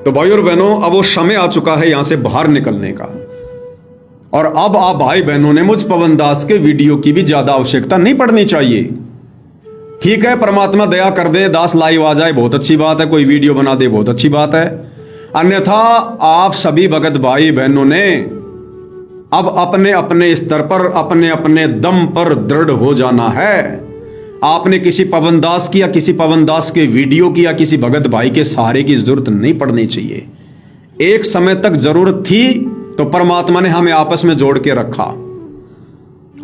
तो भाई और बहनों, अब वो समय आ चुका है यहां से बाहर निकलने का। और अब आप भाई बहनों ने मुझ पवन दास के वीडियो की भी ज्यादा आवश्यकता नहीं पड़नी चाहिए। ठीक है, परमात्मा दया कर दे, दास लाइव आ जाए, बहुत अच्छी बात है, कोई वीडियो बना दे, बहुत अच्छी बात है। अन्यथा आप सभी भगत भाई बहनों ने अब अपने अपने स्तर पर, अपने अपने दम पर दृढ़ हो जाना है। आपने किसी पवन दास की या किसी पवन दास के वीडियो की या किसी भगत भाई के सहारे की जरूरत नहीं पड़नी चाहिए। एक समय तक जरूरत थी तो परमात्मा ने हमें आपस में जोड़ के रखा।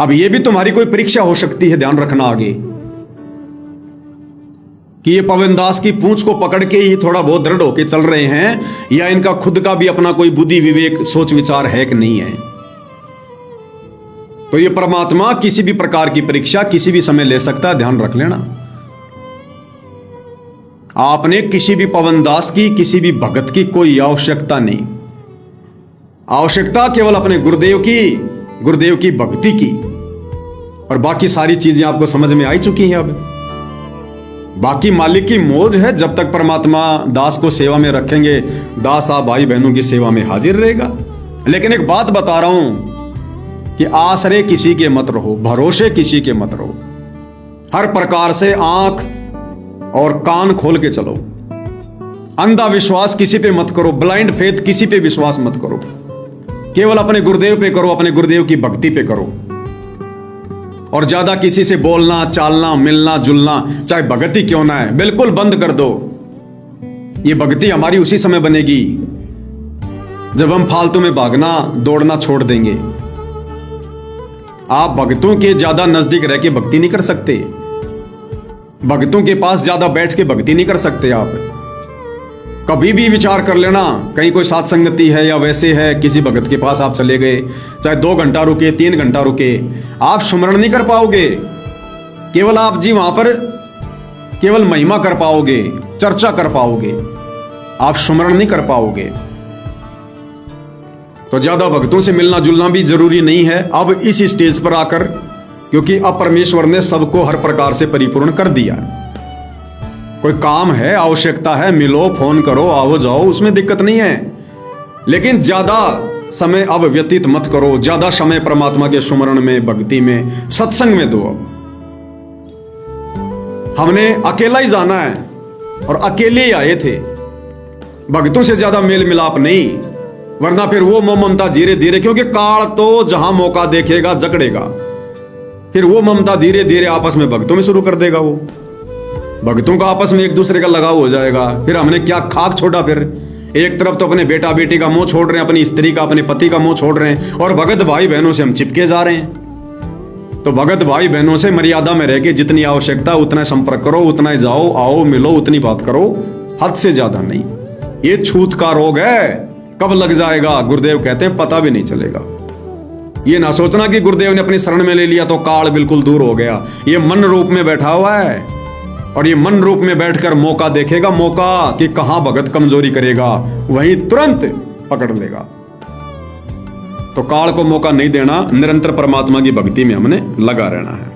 अब यह भी तुम्हारी कोई परीक्षा हो सकती है, ध्यान रखना आगे, कि ये पवन दास की पूंछ को पकड़ के ही थोड़ा बहुत दृढ़ होके चल रहे हैं, या इनका खुद का भी अपना कोई बुद्धि विवेक सोच विचार है कि नहीं है। तो ये परमात्मा किसी भी प्रकार की परीक्षा किसी भी समय ले सकता है, ध्यान रख लेना। आपने किसी भी पवन दास की, किसी भी भगत की कोई आवश्यकता नहीं। आवश्यकता केवल अपने गुरुदेव की भक्ति की, और बाकी सारी चीजें आपको समझ में आई चुकी हैं। अब बाकी मालिक की मौज है, जब तक परमात्मा दास को सेवा में रखेंगे, दास आप भाई बहनों की सेवा में हाजिर रहेगा। लेकिन एक बात बता रहा हूं कि आसरे किसी के मत रहो, भरोसे किसी के मत रहो। हर प्रकार से आंख और कान खोल के चलो। अंधा विश्वास किसी पे मत करो, ब्लाइंड फेथ किसी पे विश्वास मत करो। केवल अपने गुरुदेव पे करो, अपने गुरुदेव की भक्ति पे करो। और ज्यादा किसी से बोलना, चालना, मिलना जुलना, चाहे भक्ति क्यों ना है, बिल्कुल बंद कर दो। ये भक्ति हमारी उसी समय बनेगी जब हम फालतू में भागना दौड़ना छोड़ देंगे। आप भक्तों के ज्यादा नजदीक रह के भक्ति नहीं कर सकते, भक्तों के पास ज्यादा बैठ के भक्ति नहीं कर सकते। आप कभी भी विचार कर लेना, कहीं कोई साथ संगति है या वैसे है, किसी भगत के पास आप चले गए, चाहे 2 घंटा रुके, 3 घंटा रुके, आप सुमरण नहीं कर पाओगे। केवल आप जी वहां पर केवल महिमा कर पाओगे, चर्चा कर पाओगे, आप सुमरण नहीं कर पाओगे। तो ज्यादा भक्तों से मिलना जुलना भी जरूरी नहीं है अब इस स्टेज पर आकर, क्योंकि अब परमेश्वर ने सबको हर प्रकार से परिपूर्ण कर दिया। कोई काम है, आवश्यकता है, मिलो, फोन करो, आओ जाओ, उसमें दिक्कत नहीं है। लेकिन ज्यादा समय अब व्यतीत मत करो, ज्यादा समय परमात्मा के सुमरण में, भक्ति में, सत्संग में दो। अब हमने अकेला ही जाना है और अकेले ही आए थे, भक्तों से ज्यादा मेल मिलाप नहीं, वरना फिर वो ममता धीरे धीरे, क्योंकि काल तो जहां मौका देखेगा जकड़ेगा, फिर वो ममता धीरे धीरे आपस में भक्तों में शुरू कर देगा। वो भक्तों का आपस में एक दूसरे का लगाव हो जाएगा। फिर हमने क्या खाक छोड़ा, फिर एक तरफ तो अपने बेटा बेटी का मुंह छोड़ रहे हैं, अपनी स्त्री का, अपने पति का मुंह छोड़ रहे हैं, और भगत भाई बहनों से हम चिपके जा रहे हैं। तो भगत भाई बहनों से मर्यादा में रह के जितनी आवश्यकता उतना संपर्क करो, उतना ही जाओ, आओ, मिलो, उतनी बात करो, हद से ज्यादा नहीं। ये छूत का रोग है, कब लग जाएगा गुरुदेव कहते हैं पता भी नहीं चलेगा। ये ना सोचना कि गुरुदेव ने अपनी शरण में ले लिया तो काल बिल्कुल दूर हो गया। ये मन रूप में बैठा हुआ है, और ये मन रूप में बैठकर मौका देखेगा, मौका कि कहां भगत कमजोरी करेगा, वहीं तुरंत पकड़ लेगा। तो काल को मौका नहीं देना, निरंतर परमात्मा की भक्ति में हमने लगा रहना है।